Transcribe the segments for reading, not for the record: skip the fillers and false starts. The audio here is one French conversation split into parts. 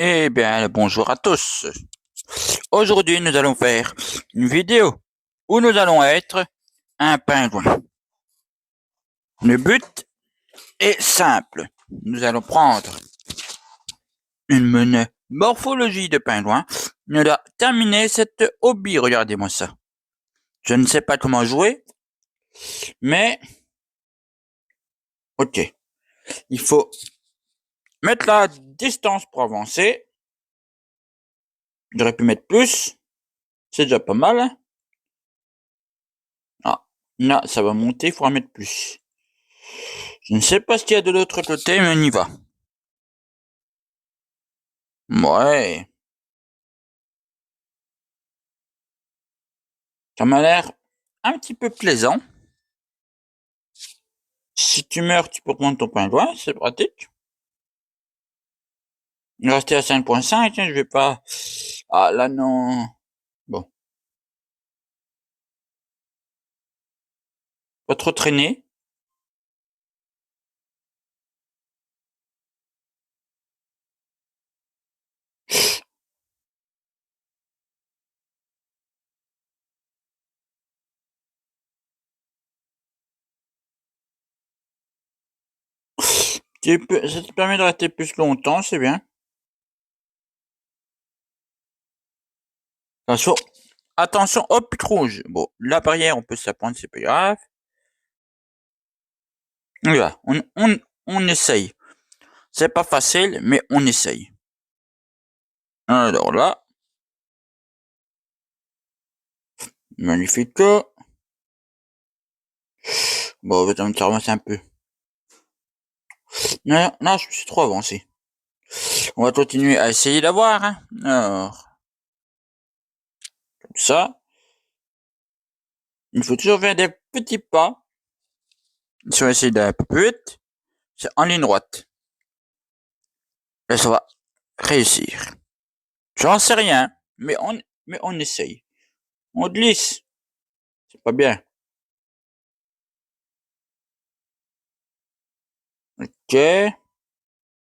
Eh bien, bonjour à tous. Aujourd'hui, nous allons faire une vidéo où nous allons être un pingouin. Le but est simple. Nous allons prendre une morphologie de pingouin. Nous allons terminer cette hobby. Regardez-moi ça. Je ne sais pas comment jouer, mais ok. Il faut mettre la distance pour avancer. J'aurais pu mettre plus. C'est déjà pas mal. Ah, là, ça va monter. Il faudra mettre plus. Je ne sais pas ce qu'il y a de l'autre côté, mais on y va. Ouais, ça m'a l'air un petit peu plaisant. Si tu meurs, tu peux prendre ton pingouin, c'est pratique. Il est resté à 5.5, je vais pas... Ah là non... Bon, pas trop traîner. Ça te permet de rester plus longtemps, c'est bien. Attention, attention, hop, rouge. Bon, la barrière, on peut se la prendre, c'est pas grave. Voilà, on essaye. C'est pas facile, mais on essaye. Alors là, magnifique. Bon, on va avancer un peu. Là, je me suis trop avancé. On va continuer à essayer d'avoir. Hein. Alors, comme ça. Il faut toujours faire des petits pas. Si on essaye d'aller un peu plus vite, c'est en ligne droite. Là, ça va réussir. J'en sais rien, mais on essaye. On glisse. C'est pas bien. Ok.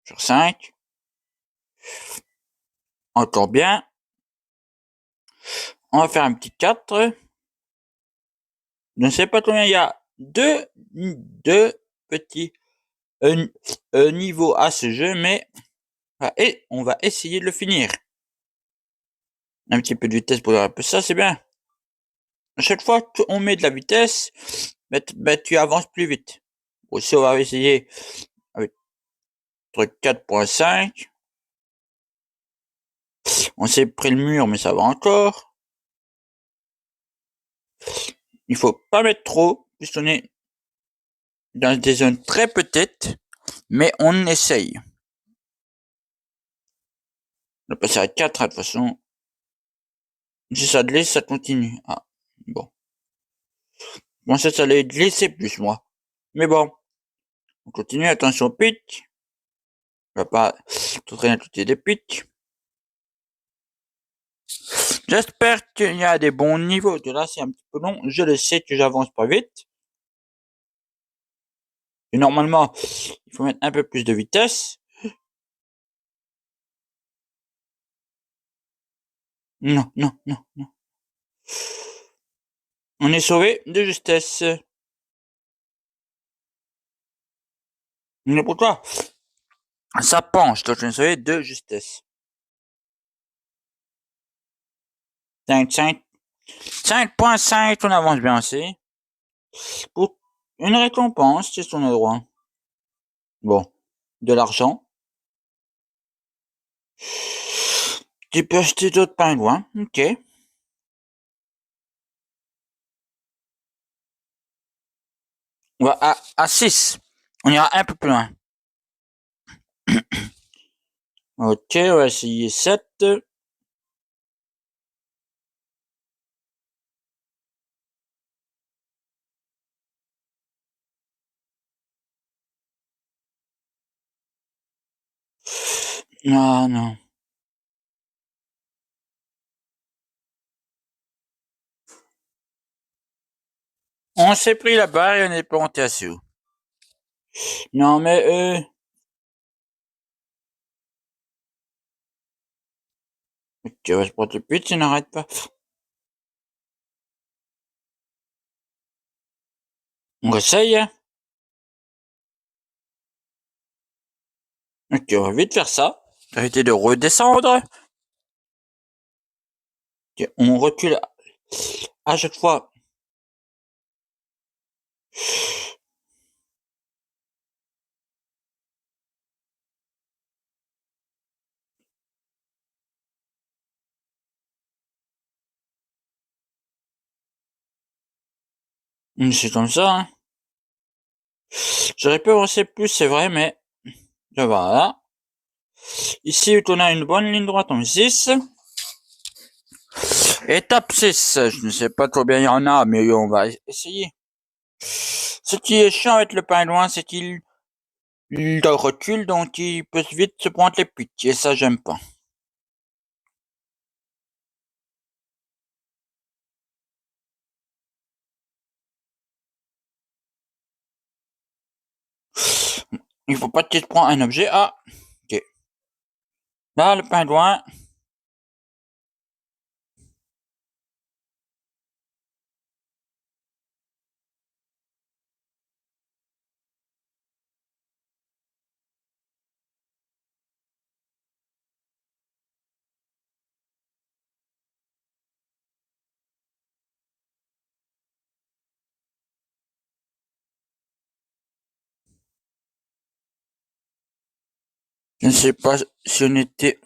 Sur 5. Encore bien. On va faire un petit 4. Je ne sais pas combien il y a deux petits niveaux à ce jeu, mais et on va essayer de le finir. Un petit peu de vitesse pour un peu ça, c'est bien. À chaque fois qu'on met de la vitesse, tu avances plus vite. Aussi, on va essayer avec truc 4.5. On s'est pris le mur, mais ça va encore. Il faut pas mettre trop, puisqu'on est dans des zones très petites, mais on essaye. On va passer à 4, de toute façon. Si ça glisse, ça continue. Ah, bon. Je pensais que ça allait glisser plus, moi. Mais bon. On continue, attention au pitch. On va pas tout traîner à côté des pitchs. J'espère qu'il y a des bons niveaux. De là, c'est un petit peu long. Je le sais que j'avance pas vite. Et normalement, il faut mettre un peu plus de vitesse. Non, non, non, non. On est sauvé de justesse. Mais pourquoi ça penche, donc on est sauvé de justesse. 5.5, on avance bien aussi. Pour une récompense, c'est son droit. Bon, de l'argent. Tu peux acheter d'autres pingouins, ok. On va à 6. On ira un peu plus loin. Ok, on va essayer 7. Ah non. On s'est pris la barre et on est pas monté assez haut. Non mais Tu vas se prendre plus, tu n'arrêtes pas. On essaye, hein. Ok, on va vite faire ça. Arrêtez de redescendre. Ok, on recule à chaque fois. C'est comme ça, hein. J'aurais pu avancer plus, c'est vrai, mais voilà. Ici, on a une bonne ligne droite en 6. Étape 6. Je ne sais pas combien il y en a, mais on va essayer. Ce qui est chiant avec le pingouin, c'est qu'il recule, donc il peut vite se prendre les pics. Et ça, j'aime pas. Il faut pas qu'il te prenne un objet. Ah, ok. Là, le pingouin. Je ne sais pas si on était...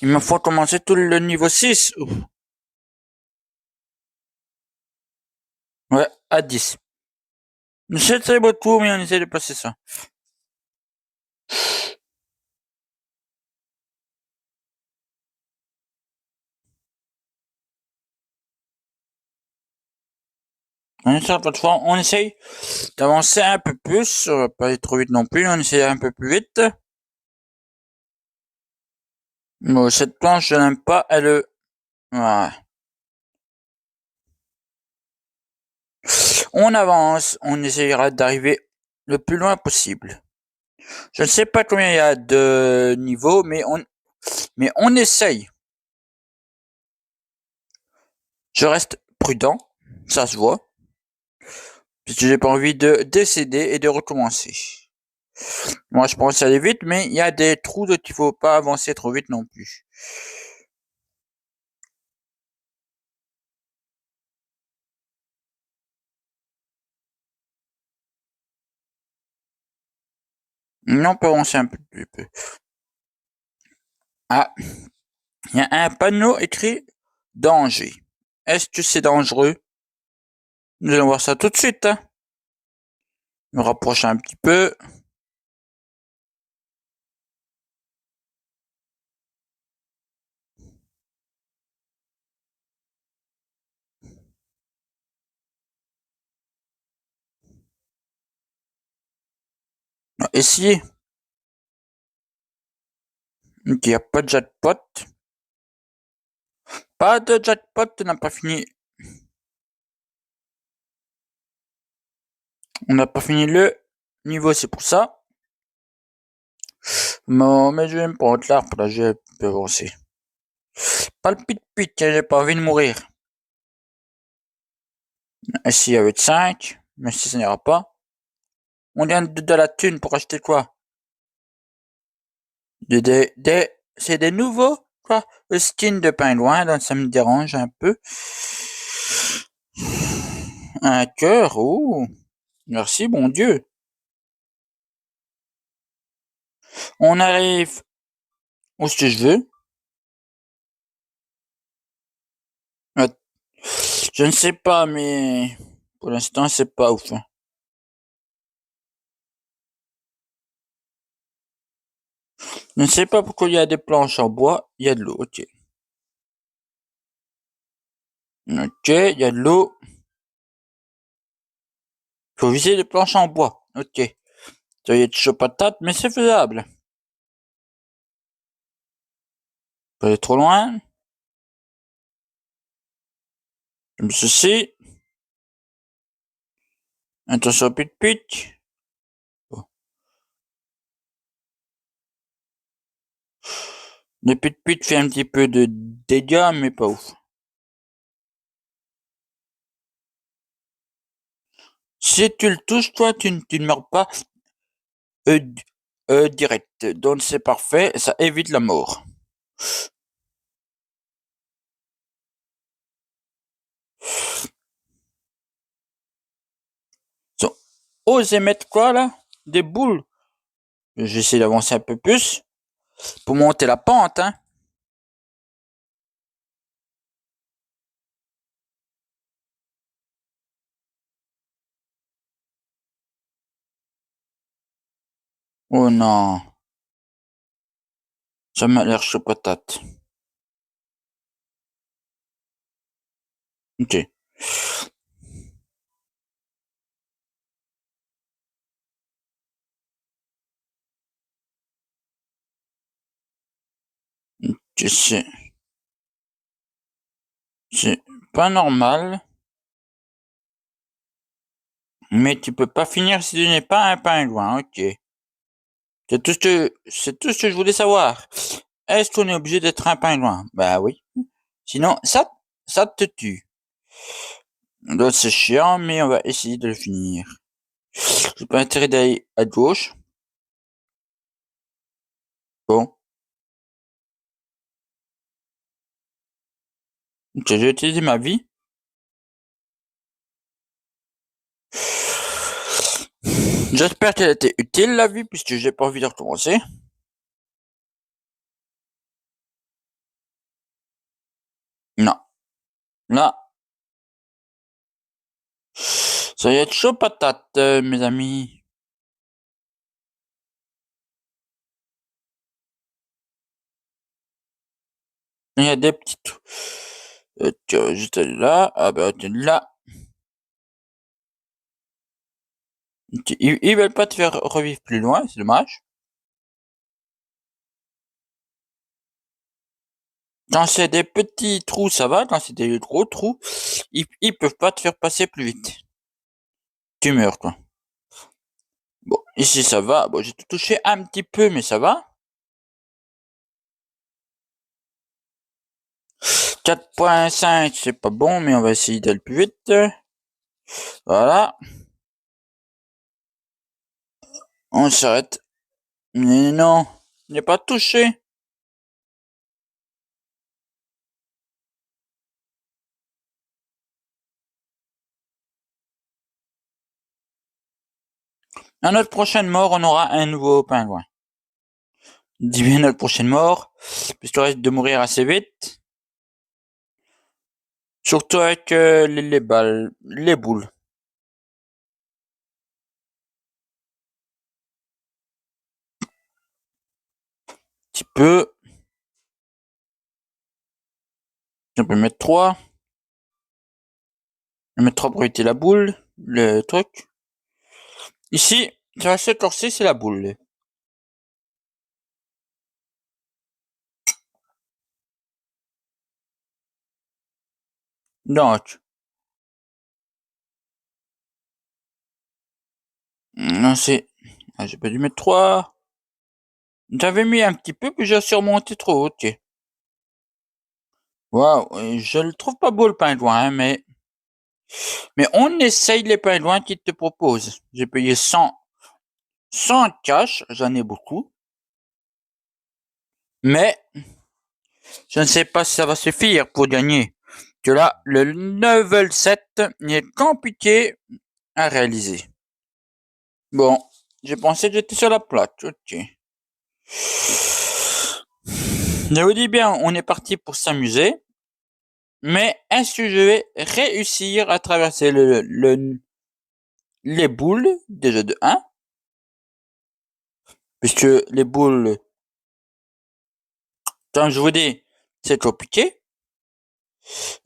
Il me faut commencer tout le niveau 6. Ouf. Ouais, à 10. C'est très beaucoup, mais on essaie de passer ça. On essaie pas de fois, on essaye d'avancer un peu plus, on va pas aller trop vite non plus, on essaie un peu plus vite. Bon, cette planche, je n'aime pas, elle... Ouais. On avance, on essayera d'arriver le plus loin possible. Je ne sais pas combien il y a de niveaux, mais on essaye. Je reste prudent, ça se voit, parce que j'ai pas envie de décéder et de recommencer. Moi, je pense aller vite, mais il y a des trous dont il faut pas avancer trop vite non plus. Non, on peut avancer un peu plus. Ah, il y a un panneau écrit danger. Est-ce que c'est dangereux? Nous allons voir ça tout de suite, hein. Je me rapproche un petit peu. Essayer. Ok, il n'y a pas de jackpot. Pas de jackpot, on n'a pas fini. On n'a pas fini le niveau, c'est pour ça. Non, mais je vais me prendre l'arbre, là, je peux avancer. Pas le pit-pit, j'ai pas envie de mourir. Ici, avec 5, mais si ça n'ira pas. On gagne de la thune pour acheter quoi? C'est des nouveaux, quoi, skins de pingouin, donc ça me dérange un peu. Un cœur, oh, merci, bon Dieu. On arrive où ce que je veux. Je ne sais pas, mais pour l'instant, c'est pas ouf, hein. Je ne sais pas pourquoi il y a des planches en bois, il y a de l'eau, ok. Ok, il y a de l'eau. Faut viser les planches en bois, ok. Ça y est, chaud patate, mais c'est faisable. Pas aller trop loin. Comme ceci. Attention au pic-pic. Le pit-pit fait un petit peu de dégâts, mais pas ouf. Si tu le touches, toi, tu ne meurs pas euh, direct. Donc c'est parfait, ça évite la mort. So, osez mettre quoi là? Des boules. J'essaie d'avancer un peu plus pour monter la pente, hein. Oh non, ça m'a l'air chaud patate. Ok, je sais, c'est pas normal, mais tu peux pas finir si tu n'es pas un pingouin. Ok, c'est tout ce que je voulais savoir. Est-ce qu'on est obligé d'être un pingouin? Bah oui. Sinon, ça te tue. Donc c'est chiant, mais on va essayer de le finir. J'ai pas intérêt d'aller à gauche. Bon, ok, j'ai utilisé ma vie. J'espère qu'elle a été utile, la vie, puisque j'ai pas envie de recommencer. Non. Là, ça va être chaud patate, mes amis. Il y a des petites... tiens, juste là. Ah bah, tiens, là. Ok, ils veulent pas te faire revivre plus loin, c'est dommage. Quand c'est des petits trous, ça va. Quand c'est des gros trous, ils peuvent pas te faire passer plus vite. Tu meurs, quoi. Bon, ici, ça va. Bon, j'ai tout touché un petit peu, mais ça va. 4.5, c'est pas bon, mais on va essayer d'aller plus vite. Voilà. On s'arrête. Mais non, il n'est pas touché. À notre prochaine mort, on aura un nouveau pingouin. Dis bien notre prochaine mort, puisque risque de mourir assez vite. Surtout avec les balles, les boules. Un petit peu. On peut mettre 3. On peut mettre 3 pour éviter la boule, le truc. Ici, ça va se corser, c'est la boule. Donc, non, c'est... Ah, j'ai pas dû mettre 3. J'avais mis un petit peu, puis j'ai surmonté trop, ok. Waouh, je le trouve pas beau le pingouin, hein, mais on essaye les pingouins qu'ils te proposent. J'ai payé 100 cash, j'en ai beaucoup, mais je ne sais pas si ça va suffire pour gagner. Que là, le level 7 est compliqué à réaliser. Bon, j'ai pensé que j'étais sur la plate, ok. Je vous dis bien, on est parti pour s'amuser, mais est-ce que je vais réussir à traverser les boules, déjà de 1, puisque les boules, comme je vous dis, c'est compliqué.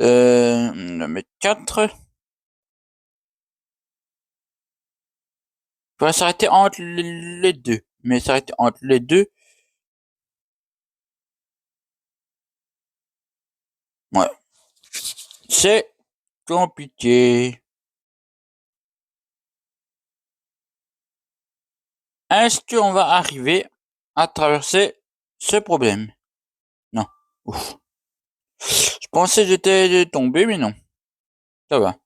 On va mettre 4. Il va s'arrêter entre les deux. Mais s'arrêter entre les deux, ouais, c'est compliqué. Est-ce qu'on va arriver à traverser ce problème? Ouf. Je pensais que j'étais tombé, mais non. Ça va.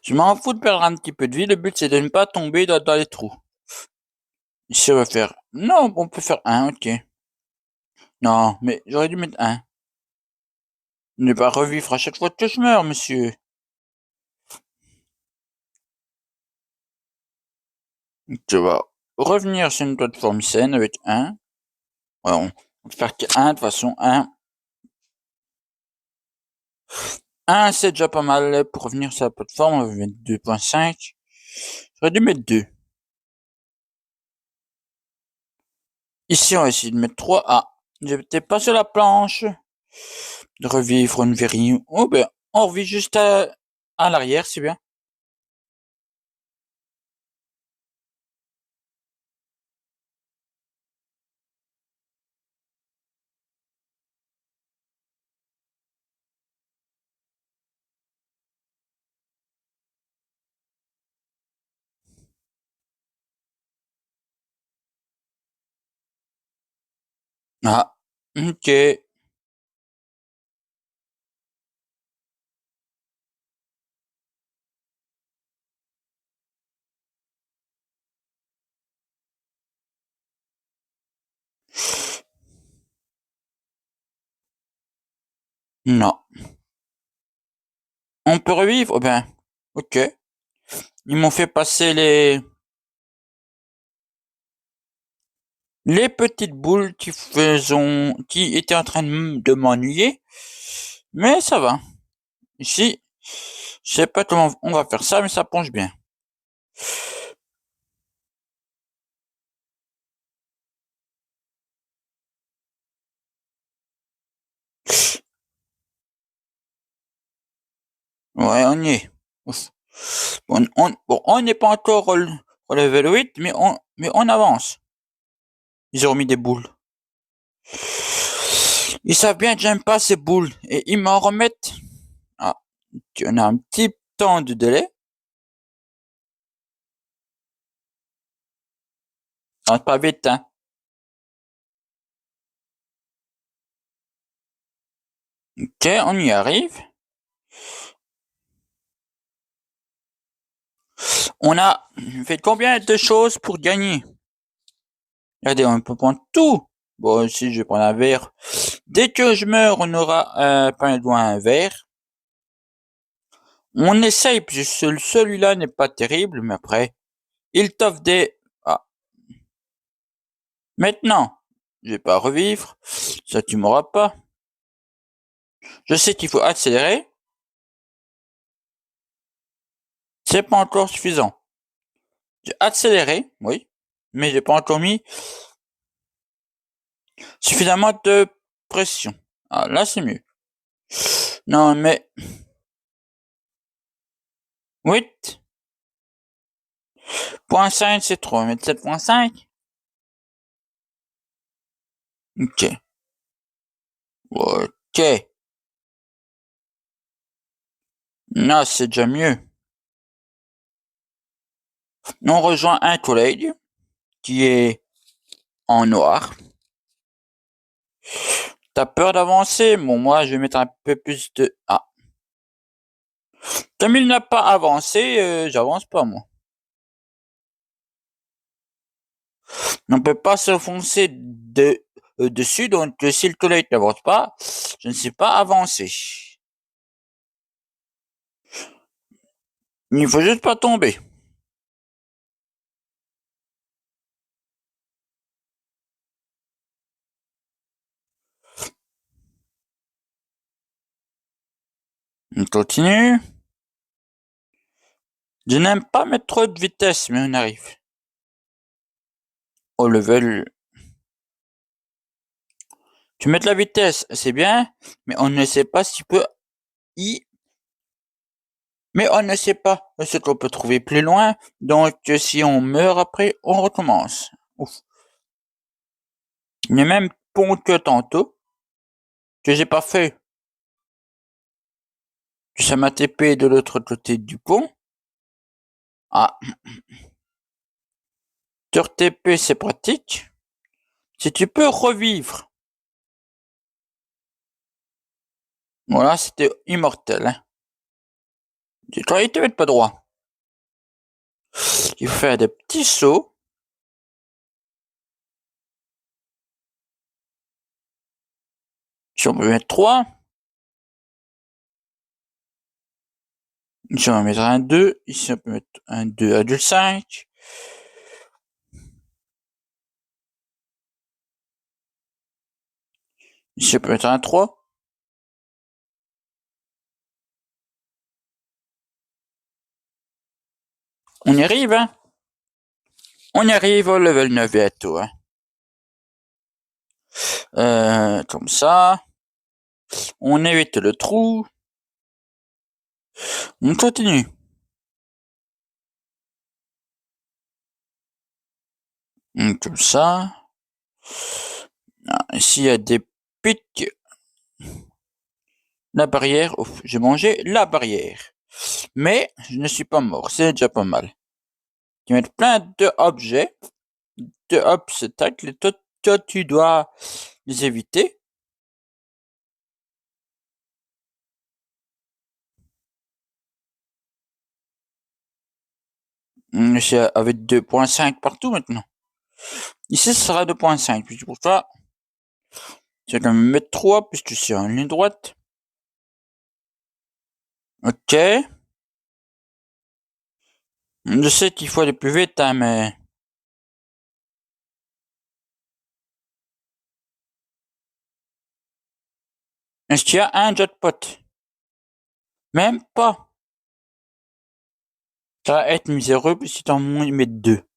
Je m'en fous de perdre un petit peu de vie. Le but, c'est de ne pas tomber dans les trous. Ici, on va faire... Non, on peut faire un, ok. Non, mais j'aurais dû mettre un. Ne pas revivre à chaque fois que je meurs, monsieur. Tu vas revenir sur une plateforme saine avec un. Ouais, on va faire qu'un, de toute façon, un. Un, c'est déjà pas mal pour revenir sur la plateforme. On va mettre 2.5. J'aurais dû mettre 2. Ici, on va essayer de mettre 3. Ah, j'étais pas sur la planche. De revivre une verrie. Oh ben, on revit juste à l'arrière, c'est bien. Ah, ok. Non. On peut revivre? Oh ben, ok. Ils m'ont fait passer les petites boules qui étaient en train de m'ennuyer. Mais ça va. Ici, je sais pas comment on va faire ça, mais ça penche bien. Ouais, on y est. Ouf. Bon, on n'est pas encore au level 8, mais on avance. Ils ont mis des boules. Ils savent bien que j'aime pas ces boules. Et ils m'en remettent. Ah, on a un petit temps de délai. Ah, pas vite, hein. Ok, on y arrive. On a fait combien de choses pour gagner? Regardez, on peut prendre tout. Bon, si je vais prendre un verre. Dès que je meurs, on aura pas loin un verre. On essaye, puis celui-là n'est pas terrible, mais après, il t'offre des... Ah, maintenant, je vais pas revivre. Ça, tu m'auras pas. Je sais qu'il faut accélérer. C'est pas encore suffisant. J'ai accéléré, oui, mais j'ai pas encore mis suffisamment de pression. Ah, là, c'est mieux. Non, mais 8.5, c'est trop. Mais 7.5? Ok. Ok. Non, c'est déjà mieux. On rejoint un collègue qui est en noir. T'as peur d'avancer? Bon, moi, je vais mettre un peu plus de... Ah. Comme il n'a pas avancé, j'avance pas, moi. On peut pas s'enfoncer dessus, donc si le collègue n'avance pas, je ne sais pas avancer. Il faut juste pas tomber. On continue. Je n'aime pas mettre trop de vitesse, mais on arrive. Au level. Tu mets de la vitesse, c'est bien, mais on ne sait pas si tu peux y... Mais on ne sait pas ce qu'on peut trouver plus loin, donc si on meurt après, on recommence. Ouf. Il y a même pont que tantôt, que j'ai pas fait. Ça m'a TP de l'autre côté du pont. Ah. Sur TP, c'est pratique. Si tu peux revivre. Voilà, c'était immortel. Hein. Dis-toi, ils te mettent pas droit. Il faut faire des petits sauts. Si on peut mettre 3. Ici, on va mettre un 2. Ici, on peut mettre un 2,5. Ici, on peut mettre un 3. On y arrive, hein. On y arrive au level 9 bientôt, hein. Comme ça. On évite le trou. On continue. Comme ça. Ici, il y a des pics. La barrière. Ouf, j'ai mangé la barrière. Mais je ne suis pas mort. C'est déjà pas mal. Tu mets plein d'objets. De obstacles. Toi, tu dois les éviter. C'est avec 2,5 partout maintenant. Ici, ce sera 2,5. Puis pour ça, tu vas quand même mettre 3 puisque tu es en ligne droite. Ok. Je sais qu'il faut aller plus vite, hein, mais... Est-ce qu'il y a un jackpot? Même pas. Ça va être miséreux puisque t'en mettre 2.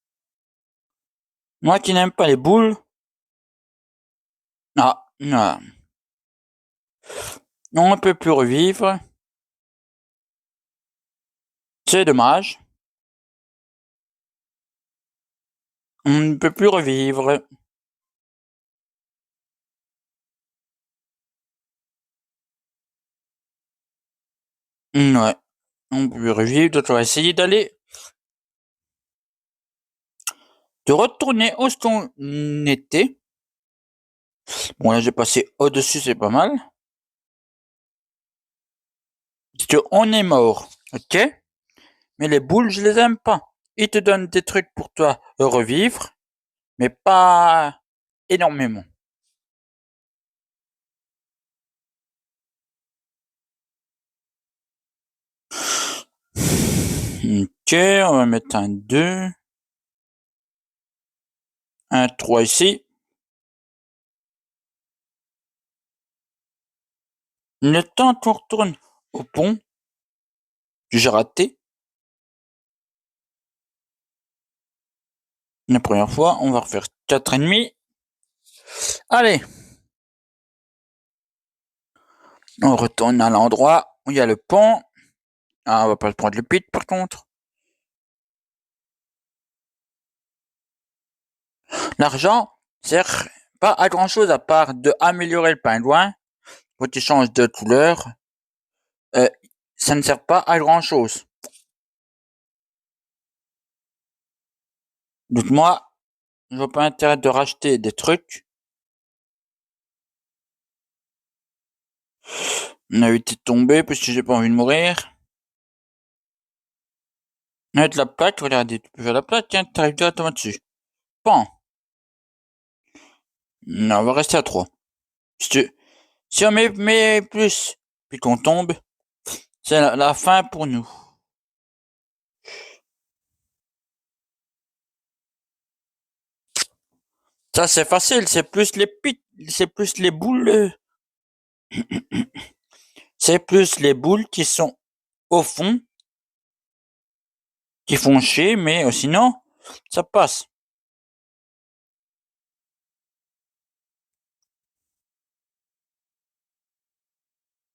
Moi qui n'aime pas les boules... Ah, non. On ne peut plus revivre. C'est dommage. On ne peut plus revivre. Ouais. On peut plus revivre. Donc on va essayer d'aller... de retourner où ce qu'on était. Bon, là, j'ai passé au-dessus, c'est pas mal. Parce que on est mort. Ok? Mais les boules, je les aime pas. Ils te donnent des trucs pour toi revivre, mais pas énormément. Ok, on va mettre un 2. Un 3 ici. Le temps qu'on retourne au pont, que j'ai raté. La première fois, on va refaire 4,5. Allez. On retourne à l'endroit où il y a le pont. Ah, on va pas le prendre le pit par contre. L'argent sert pas à grand chose à part de améliorer le pingouin. Quand il change de couleur, euh, ça ne sert pas à grand chose. Donc moi, je vois pas intérêt de racheter des trucs. On a évité de tomber parce que j'ai pas envie de mourir. Mettre la plaque, regardez, tu peux faire la plaque, tiens, t'arrives directement dessus. Bon. Non, on va rester à 3. Si on met plus, puis qu'on tombe, c'est la fin pour nous. Ça, c'est facile, c'est plus les pits, c'est plus les boules. C'est plus les boules qui sont au fond, qui font chier, mais sinon, ça passe.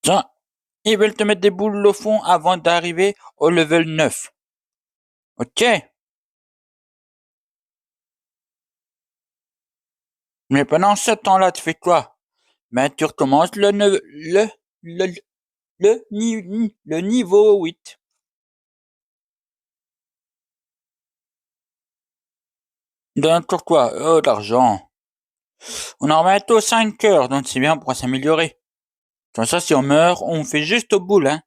Ça, ils veulent te mettre des boules au fond avant d'arriver au level 9. Ok? Mais pendant ce temps-là, tu fais quoi? Ben, tu recommences le niveau 8. Donc, pourquoi? Oh, l'argent. On a bientôt 5 heures, donc c'est bien pour s'améliorer. Comme ça, si on meurt, on fait juste au boule, hein.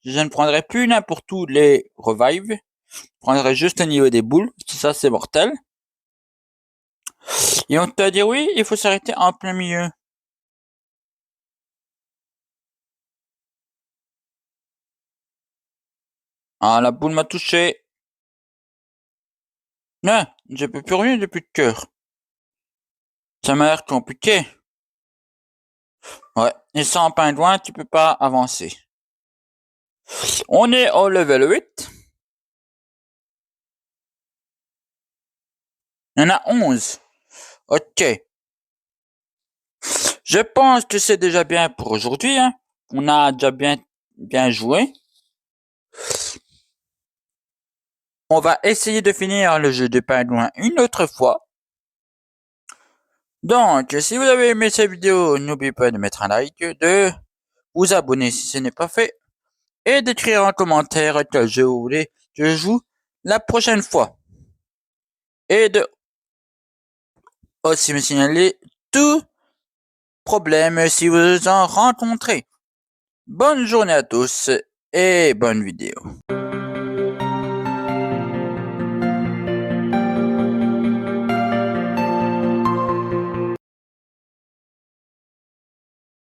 Je ne prendrai plus n'importe où les revives. Je prendrai juste au niveau des boules. Ça, c'est mortel. Et on te dit oui, il faut s'arrêter en plein milieu. Ah, la boule m'a touché. Non, je peux plus rien depuis de cœur. Ça m'a l'air compliqué. Ouais, et sans pingouin, tu peux pas avancer. On est au level 8. Il y en a 11. Ok. Je pense que c'est déjà bien pour aujourd'hui, hein. On a déjà bien joué. On va essayer de finir le jeu de pingouin une autre fois. Donc, si vous avez aimé cette vidéo, n'oubliez pas de mettre un like, de vous abonner si ce n'est pas fait, et d'écrire en commentaire quel jeu vous voulez que je joue la prochaine fois. Et de aussi me signaler tout problème si vous en rencontrez. Bonne journée à tous et bonne vidéo.